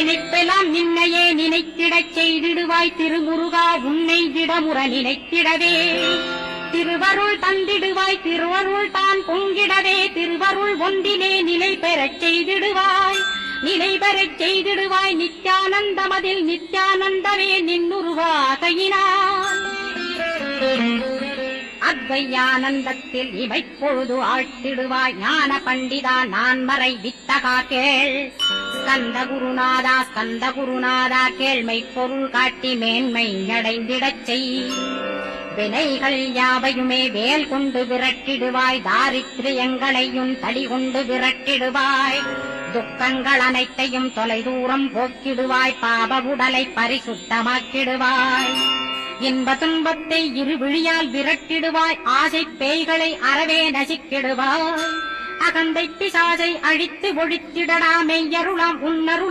நினைப்பெல்லாம் நின்னையே நினைத்திடச் செய்திடுவாய் திருமுருகா உன்னை திடமுற நினைத்திடவே திருவருள் தந்திடுவாய் திருவருள் தான் பொங்கிடவே திருவருள் ஒன்றிலே நிலை பெறச் செய்திடுவாய் நிலை பெறச் செய்திடுவாய் நித்யானந்தமதில் நித்யானந்தமே நின்னுருவாகையினான் அத்வையானந்தத்தில் இமைப்பொழுது ஆழ்த்திடுவாய் ஞான பண்டிதா நான் மறை வித்தகா கேள் ஸ்கந்த குருநாதா கேள்மை பொருள் காட்டி மேன்மை அடைந்திடச் செய் வினைகள் யாவையுமே வேல் கொண்டு விரட்டிடுவாய் தாரித்ரியங்களையும் தடி கொண்டு விரட்டிடுவாய் துக்கங்கள் அனைத்தையும் தொலைதூரம் போக்கிடுவாய் பாப உடலை பரிசுத்தமாக்கிடுவாய் இன்ப துன்பத்தை இருவிழியால் விரட்டிடுவாய் ஆசை பேய்களை அறவே நசிக்கிடுவாய் அகந்தை பிசாசை அழித்து ஒழித்திடடா மெய்யருளாம் உன்னருள்